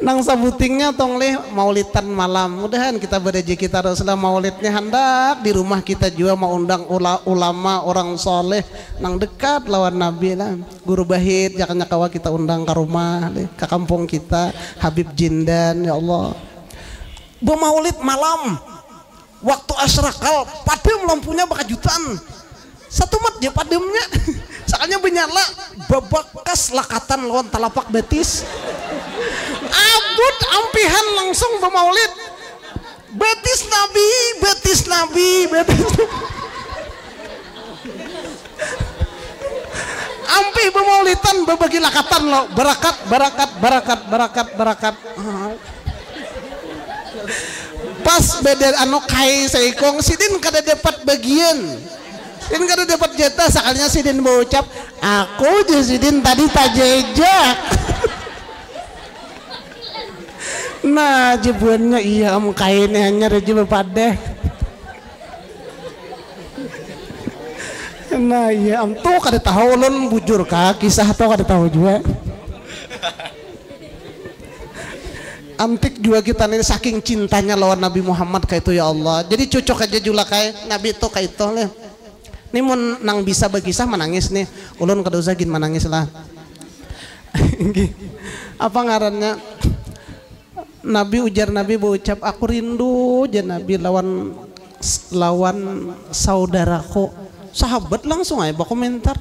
nang sabutingnya tong leh maulidan malam. Mudahan kita berrezeki terus lah maulidnya hendak di rumah kita juga mau undang ulama orang soleh nang dekat lawan Nabi lah. Guru Bahid jakanya kawa kita undang ke rumah ke kampung kita Habib Jindan ya Allah. Bermaulid malam waktu asrakal padem lampunya bakajutan. Satu mat dia pademnya. Soalnya benyala babakas lakatan lawan talapak betis. Abut ampihan langsung bermaulid. Betis Nabi, betis Nabi, betis. Ampi bermaulidan berbagi lakatan lo, barakat, barakat, barakat, barakat, barakat. Pas beda anu kai seikong sidin kada dapat bagian. Sidin kada dapat jatah sakalinya sidin berucap, aku sidin tadi tajejak. Nah jebuannya iya kainnya hanya rejim padeh. Nah iya tuh kada tahu ulun bujur kah kisah tuh kada tahu juga. Antik juga kita nih saking cintanya lawan Nabi Muhammad kayak itu ya Allah. Jadi cocok aja juga kayak Nabi itu kayak itu nih. Ini mau nang bisa berkisah menangis nih. Ulun kada usah gin menangis lah. Apa ngarannya? Nabi ujar Nabi berucap aku rindu aja Nabi lawan saudaraku sahabat langsung aja berkomentar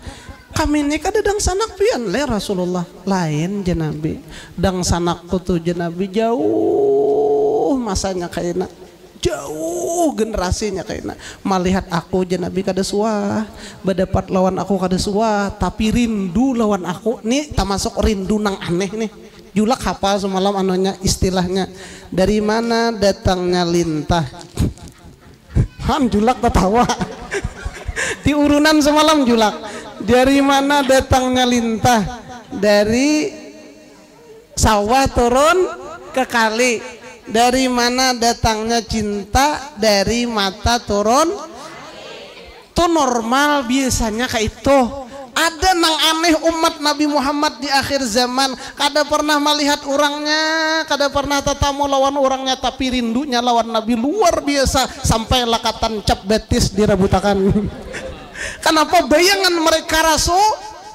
kami ini kada dang sanak pian le Rasulullah lain aja Nabi dang sanakku tuh aja Nabi jauh masanya kayaknya jauh generasinya kayaknya melihat aku aja Nabi kada suah berdapat lawan aku kada suah tapi rindu lawan aku nih tak masuk rindu nang aneh nih. Julak hafal semalam anunya istilahnya dari mana datangnya lintah han julak tertawa di urunan semalam julak dari mana datangnya lintah dari sawah turun ke kali dari mana datangnya cinta dari mata turun itu normal biasanya kayak itu. Ada nang aneh umat Nabi Muhammad di akhir zaman kada pernah melihat orangnya kada pernah tetamu lawan orangnya tapi rindunya lawan Nabi luar biasa sampai lakatan cap betis dirabutakan. Kenapa bayangan mereka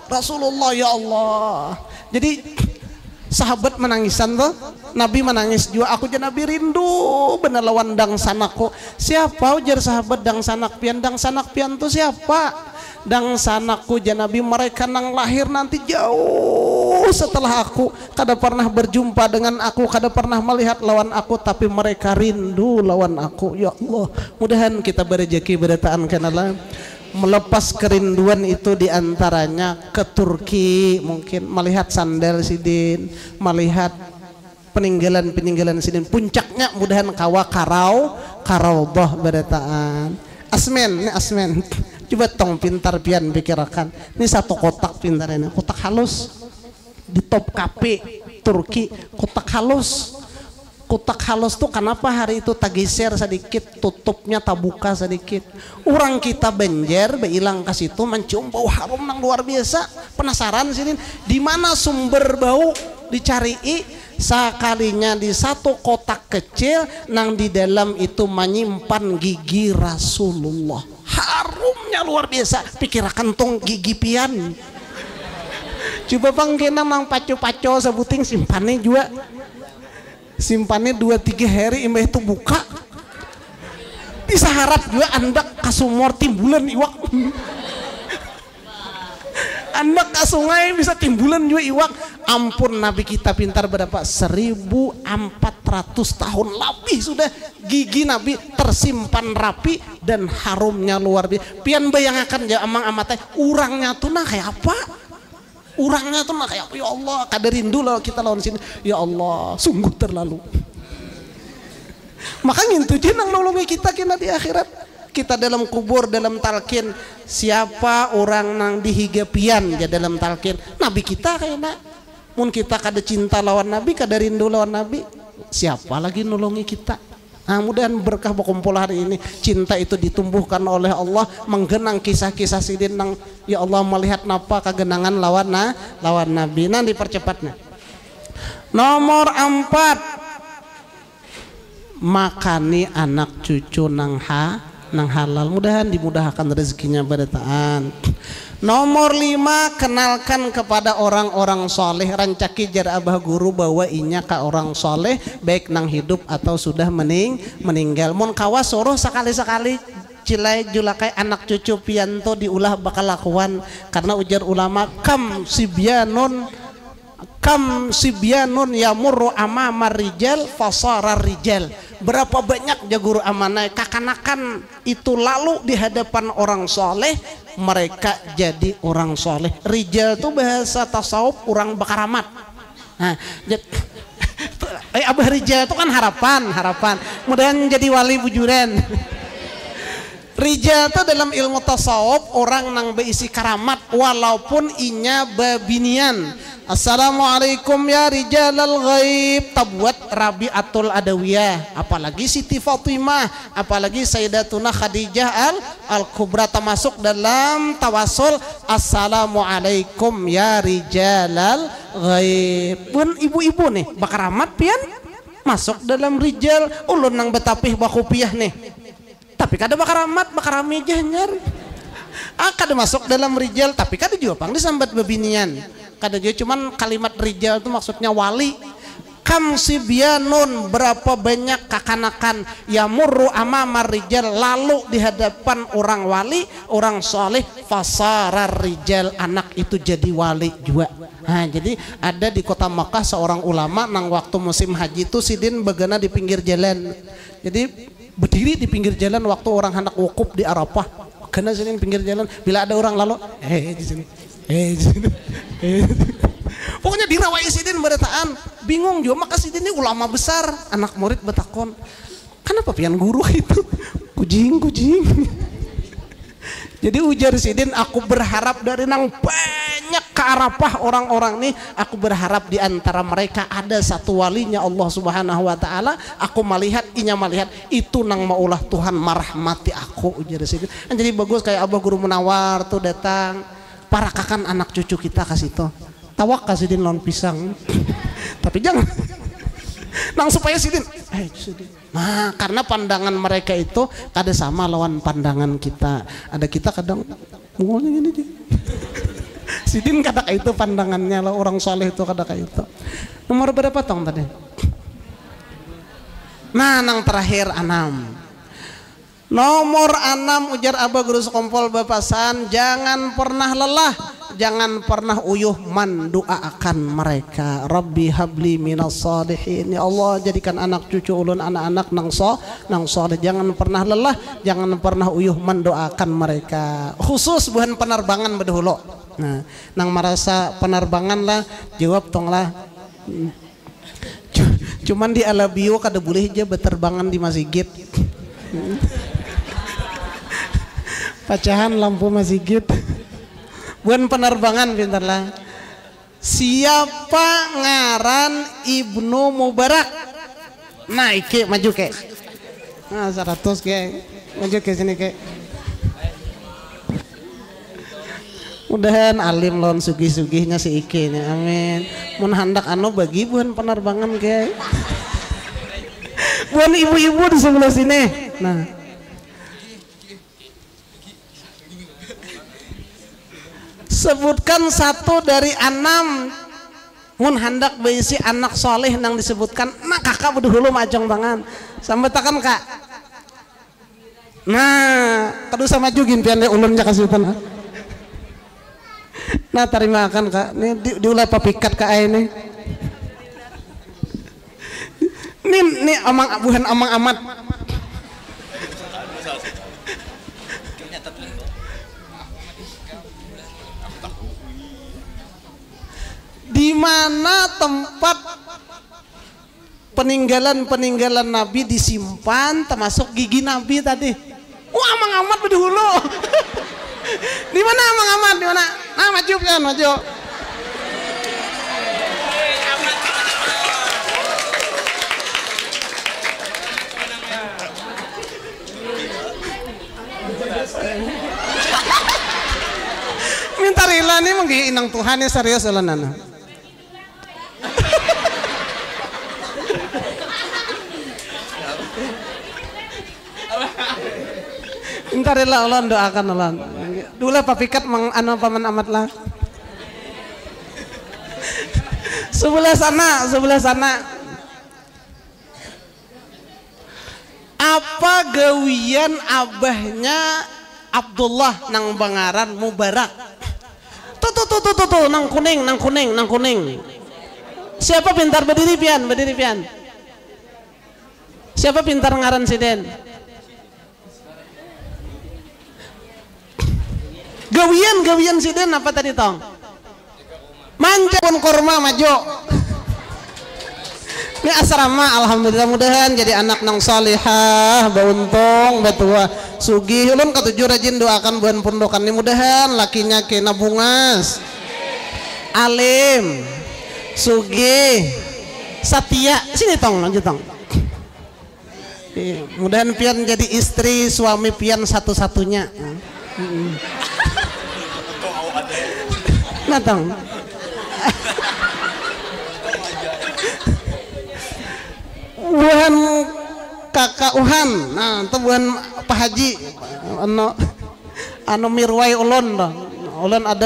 Rasulullah ya Allah. Jadi sahabat menangisan tuh Nabi menangis juga aku jadi Nabi rindu bener lawan dang sanakku. Siapa ujar sahabat dang sanak pian tuh siapa? Dang sanakku janabi mereka nang lahir nanti jauh setelah aku kada pernah berjumpa dengan aku kada pernah melihat lawan aku tapi mereka rindu lawan aku ya Allah mudahan kita berrezeki berataan kenalah melepas kerinduan itu diantaranya ke Turki mungkin melihat sandal sidin melihat peninggalan sidin puncaknya mudahan kawa Karaubah berataan asmen coba tong pintar pian pikirkan ini satu kotak pintar ini kotak halus di top kafe Turki kotak halus tuh kenapa hari itu tak geser sedikit tutupnya tak buka sedikit orang kita benjer beilang ke situ mencium bau harum nang luar biasa penasaran sini di mana sumber bau dicari sekalinya di satu kotak kecil nang di dalam itu menyimpan gigi Rasulullah harumnya luar biasa pikirkan tong gigi pian coba bang mang paco sebuting simpannya juga simpannya 2-3 hari imbah itu buka bisa harap juga andak kasumur timbulan iwak andak ke sungai bisa timbulan juga iwak ampun Nabi kita pintar berapa 1400 tahun lebih sudah gigi Nabi tersimpan rapi dan harumnya luar biasa pian bayangkan ya amang amatnya urangnya tuh nah kayak apa urangnya tuh nah kayak apa ya Allah kada rindu lah kita lawan sini ya Allah sungguh terlalu makanya itu jenang nolongi kita kena di akhirat kita dalam kubur dalam talqin siapa orang nang dihigapian ya dalam talqin Nabi kita kayaknya mun kita kada cinta lawan Nabi kada rindu lawan Nabi siapa lagi nolongi kita nah mudahan berkah berkumpul hari ini cinta itu ditumbuhkan oleh Allah menggenang kisah-kisah sidin nang ya Allah melihat napa kegenangan lawan Nabi nanti percepatnya Nomor 4, makani anak cucu nang halal, mudahan dimudahkan rezekinya barataan. Nomor 5, kenalkan kepada orang-orang soleh, rancaki jar abah guru bahwa inya ka orang soleh baik nang hidup atau sudah meninggal. Mun kawas suruh sekali-sekali cilai julakai anak cucu pianto diulah bakal lakuan, karena ujar ulama kam sibyanun yamurru amamar rijal fasara rijal. Berapa banyak ya guru amanah kakanakan itu lalu di hadapan orang soleh, mereka jadi orang soleh. Rijal itu bahasa tasawuf orang bakaramat. Nah, abah rijal itu kan harapan. Mudahan jadi wali bujuran. Rijal itu dalam ilmu tasawuf orang nang beisi karamat walaupun inya babinian. Assalamualaikum ya rijalal ghaib, tabuat Rabi'atul Adawiyah, apalagi Siti Fatimah, apalagi Sayyidatuna Khadijah al-Kubra termasuk dalam tawasul. Assalamualaikum ya rijalal ghaib. Pun ibu-ibu nih bakaramat pian masuk dalam rijal, ulun nang betapih bakupiah nih. Tapi kada bakaramat, bakaramijah nyar. Kada masuk dalam rijal, tapi kada juga pang disambat bebinian. Kada juga cuman kalimat rijal itu maksudnya wali. Kam sibyanun, berapa banyak kakanakan yamurru amamar rijal, lalu di hadapan orang wali, orang soleh, fasara rijal, anak itu jadi wali juga. Nah, jadi ada di kota Makkah seorang ulama nang waktu musim haji itu sidin bagana di pinggir jalan. Jadi berdiri di pinggir jalan waktu orang hendak wukuf di Arafah. Karena sini pinggir jalan, bila ada orang lalu, di sini. Pokoknya dirawai sidin berataan, bingung juga. Maka sidin ini ulama besar, anak murid betakon, kenapa pian guru itu kucing. Jadi ujar sidin, aku berharap dari nang banyak ke Arafah orang-orang nih, aku berharap di antara mereka ada satu walinya Allah Subhanahu wa taala. Aku melihat itu nang maulah Tuhan merahmati aku, ujar sidin. Jadi bagus kayak Abah Guru Munawar tuh datang, parakakan anak cucu kita kasih to. Tawak kasih din lawan pisang. Tapi jangan nang supaya sidin. Nah, karena pandangan mereka itu kada sama lawan pandangan kita. Ada kita kadang ngomongnya gini. Sidin kada kayak itu pandangannya lah, orang soleh itu kada kayak itu. Nomor berapa tong tadi? Nah, nang terakhir 6. Nomor 6 ujar Abah Guru Sekompol Bapasan, jangan pernah lelah, jangan pernah uyuh mendoakan mereka. Rabbi habli minas salihin, ya Allah jadikan anak cucu ulun anak-anak nang soleh. Jangan pernah lelah, jangan pernah uyuh mendoakan mereka. Khusus bukan penerbangan bedahulu. Nah, nang merasa penerbangan lah, jawab tong lah. Cuman di Alabio kada boleh aja berterbangan di masjid. Pacahan lampu masjid. Bukan penerbangan pintarlah. Siapa ngaran Ibnu Mubarak? Nah, iki maju ke. Nah, 100 ke. Maju ke sini ke. Mudahan alim lawan sugih-sugihnya si Ike nya. Amin. Mun handak anu bagi bukan penerbangan ke. Bukan ibu-ibu di sebelah sini. Nah, sebutkan 1 dari 6 mun hendak berisi anak soleh nang disebutkan. Nah, kakak berdahulu majong banget sampai tekan kak. Nah, kadu sama jugin pian ulun nya kasih tanah. Nah, terima akan kak. Ini diulah papikat kak ini. Ini amang bukan amang amat. Di mana tempat peninggalan Nabi disimpan, termasuk gigi Nabi tadi. Wah, amang amat berdahulu. Di mana amang amat? Di mana? Nah, maju kan, maju. Minta rela nih menggi inang Tuhan ya serius lah nana. Intarilah ulun doakan ulun. Dulu papikat anu paman amat lah. Sebelah sana. Apa gawian abahnya Abdullah nang Bangaran Mubarak? Tuh, nang kuning. Siapa pintar berdiri pian? Siapa pintar ngaran siden? Gawian siden apa tadi tong? Manja pun kurma maju. Ini asrama alhamdulillah mudahan jadi anak nang salihah, bauntung, batua, sugih. Ulun katujuh rajin doakan buan pondokan ini mudahan lakinya kena bungas, alim, sugih, Satya. Sini tong, lanjut tong. Mudahan pian jadi istri suami pian satu-satunya. Nah tong. Buhan kakak Uhan, nah itu buhan Pak Haji, anu mirwai ulun dah. Ulun ada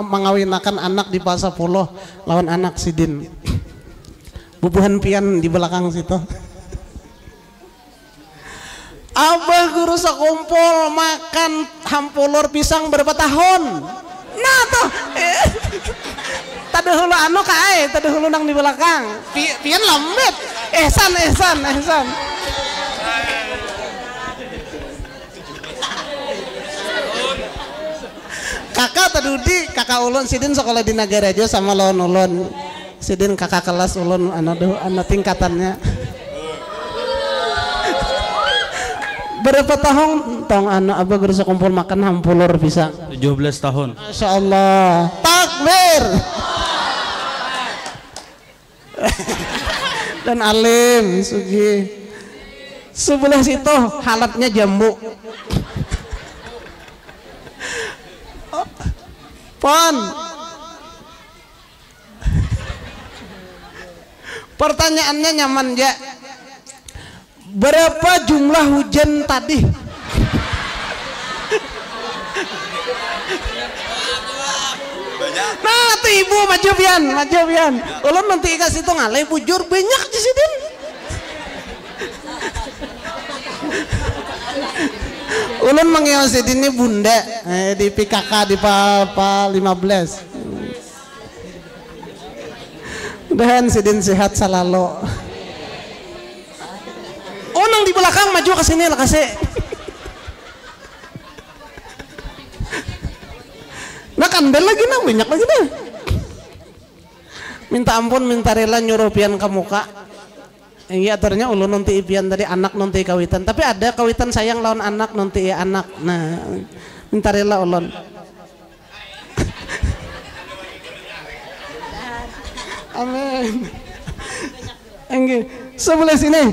mengawinakan anak di Pasapuloh lawan anak sidin. Bubuhan pian di belakang situ. Abah guru sakumpul makan hampulur pisang berapa tahun? Nah tuh. Tadahulu anu kae, tadahulu nang di belakang. Pian lembet. Ehsan. Kakak tadudi, kakak ulun sidin sekolah di Nagarajo sama lawan ulun. Sidin kakak kelas ulun anu tingkatannya. Berapa tahun tong anak abah guru sekumpul makan hampulur pisang? 17 tahun. Masya Allah. Takbir. Dan alim sugi. Sebelah situ halatnya jambu. Pon. Pertanyaannya nyaman ya. Berapa jumlah hujan tadi? Nah, tuh ibu maju pian. Ulun nanti kasih itu ngalai bujur banyak di sini. Ulun manggil sidin ini bunda di PKK di Papa 15. Mudahan sidin sehat selalu. Nang di belakang maju ke sini lah kasih. Nah kandel lagi nah banyak lagi dah. Minta ampun minta rela nyuruh pian ke muka. Iya aturnya ulun nanti pian tadi anak nanti kawitan. Tapi ada kawitan sayang lawan anak nanti ya anak. Nah minta rela ulun. Amin. Enggak sebelah sini.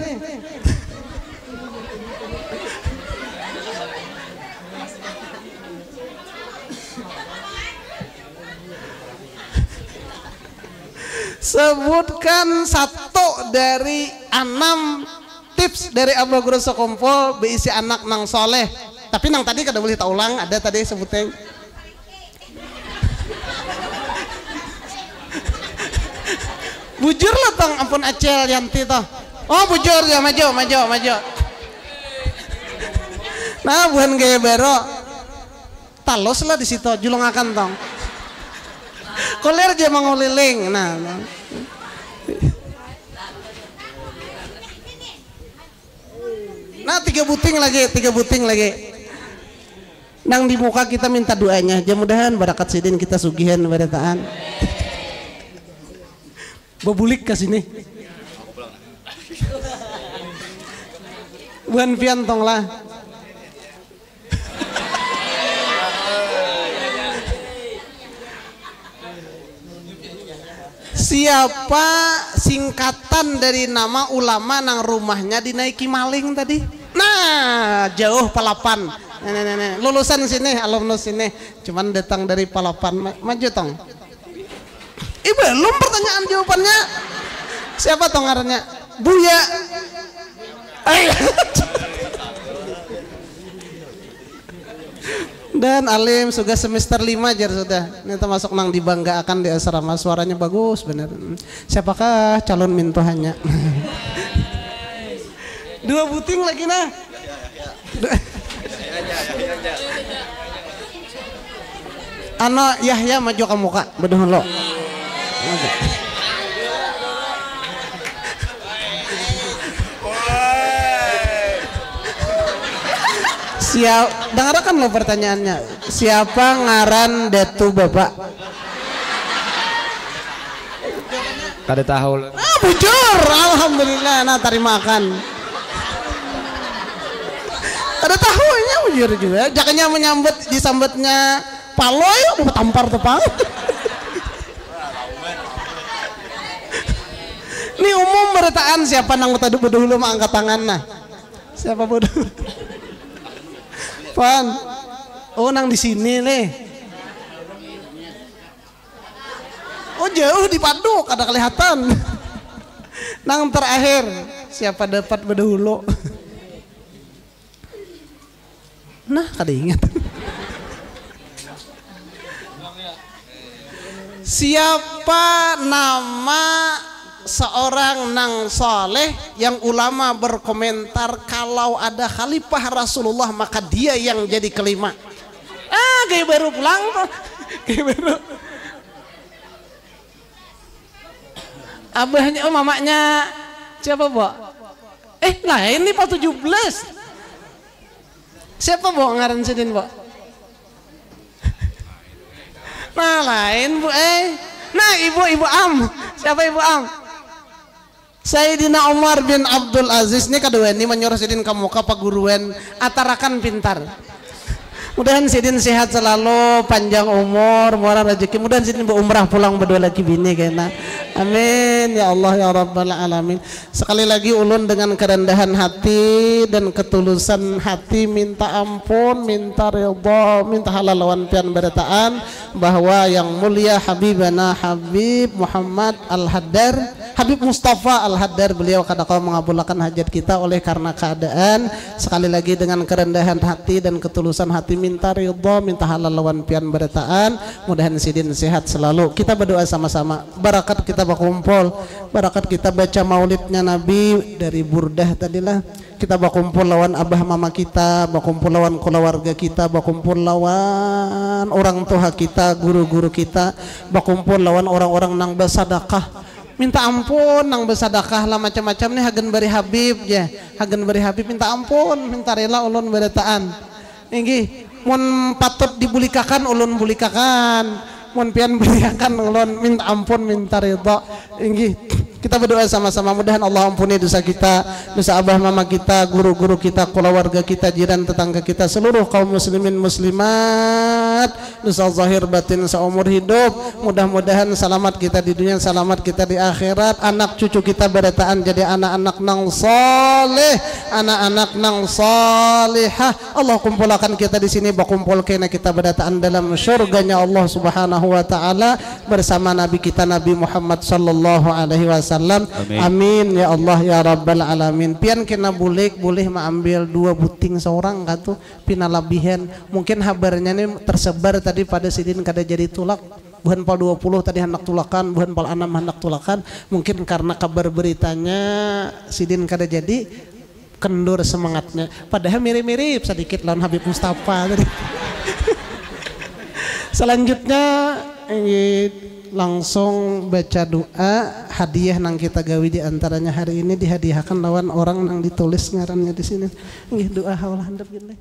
Sebutkan satu dari 6 tips dari Abah Guru Sakumpul beisi anak nang soleh. Tapi nang tadi kada boleh tak ulang, ada tadi sebutnya. Bujur lah tong ampun acel yanti toh. Oh bujur ya maju. Nah bukan gaya bero. Talos lah di situ julungakan tong. Koler aja menguliling. Nah. Nah 3 buting lagi. Nang di muka kita minta doanya. Mudah-mudahan barakat sidin kita sugihan barataan. Babulik ke sini. Buan pian tong lah. Siapa singkatan dari nama ulama nang rumahnya dinaiki maling tadi? Nah, jauh Palapan. Nah. Lulusan sini, alumnus sini. Cuman datang dari Palapan. Maju tong. Belum pertanyaan jawabannya. Siapa tong ngarannya? Buya. Dan alim sudah semester 5 jar sudah. Ini termasuk nang dibanggakan di asrama, suaranya bagus bener. Siapakah calon mintuhannya? 2 buting lagi nah. Ano Yahya maju ke muka beduh lo. Dengarkan lo pertanyaannya. Siapa ngaran detu Bapak? Kada tahu. Bujur, alhamdulillah. Nah, terimakan. Kada tahunya bujur juga. Jakanya menyambut disambutnya paloy, tampar tepang. Ini umum beritaan siapa nang tadi dulu mah angkat tangan nah. Siapa bodoh? Pan, oh nang di sini nih. Oh jauh di Paduk ada kelihatan. Nang terakhir siapa dapat berdahulu? Nah kada ingat. Siapa nama seorang nang soleh yang ulama berkomentar kalau ada khalifah Rasulullah maka dia yang jadi kelima. Kayak baru pulang tuh. Kayak baru. Abahnya, mamanya siapa Bu? Lain nih Pak 17. Siapa Bu ngaran sidin Bu? Nah lain Bu Nah Ibu Am. Siapa Ibu Am? Sayyidina Umar bin Abdul Aziz ini kedua ini menyuruh sidin kamu ke paguruan atarakan pintar. Mudahan sidin sehat selalu, panjang umur, murah rezeki. Mudahan sidin berumrah pulang berdua lagi bini kena. Amin ya Allah ya Rabbal alamin. Sekali lagi ulun dengan kerendahan hati dan ketulusan hati minta ampun, minta ridha, minta halal lawan pian berataan bahwa yang mulia Habibana Habib Muhammad Al-Haddar, Habib Mustafa Al-Haddar, beliau kadang-kala mengabulkan hajat kita oleh karena keadaan. Sekali lagi dengan kerendahan hati dan ketulusan hati minta ridha, minta halal lawan pian berataan. Mudahan sidin sehat selalu. Kita berdoa sama-sama. Barakat kita berkumpul, barakat kita baca maulidnya Nabi dari Burdah tadilah. Kita berkumpul lawan abah mama kita, berkumpul lawan keluarga kita, berkumpul lawan orang tua kita, guru-guru kita, berkumpul lawan orang-orang nang bersedekah. Minta ampun nang bersedekah lah macam-macam nih hagen bari Habib ya. Hagen bari Habib minta ampun, minta rela ulun berataan. Inggih, mun patut dibulikakan ulun bulikakan. Mun pian beriakan ulun minta ampun, minta ridha. Inggih. Kita berdoa sama-sama, mudahan Allah ampuni dosa kita, dosa abah mama kita, guru-guru kita, keluarga kita, jiran tetangga kita, seluruh kaum muslimin muslimat, dosa zahir batin seumur hidup. Mudah-mudahan selamat kita di dunia, selamat kita di akhirat. Anak cucu kita berataan jadi anak-anak nang saleh, anak-anak nang salihah. Allah kumpulkan kita di sini, berkumpul kena kita berataan dalam syurganya Allah Subhanahu wa taala bersama nabi kita Nabi Muhammad sallallahu alaihi wasallam. Amin ya Allah ya Rabbal alamin. Pian kena boleh mengambil 2 buting seorang katu pina labihan. Mungkin habarnya ini tersebar tadi pada sidin kada jadi tulak. Buhan pal 20 tadi hendak tulakan, buhan pal 6 hendak tulakan. Mungkin karena kabar beritanya sidin kada jadi kendur semangatnya. Padahal mirip-mirip sedikit lawan Habib Mustafa tadi. Selanjutnya langsung baca doa hadiah nang kita gawi di antaranya hari ini dihadiahkan lawan orang nang ditulis ngarannya di sini. Nggih doa haulah handap gini.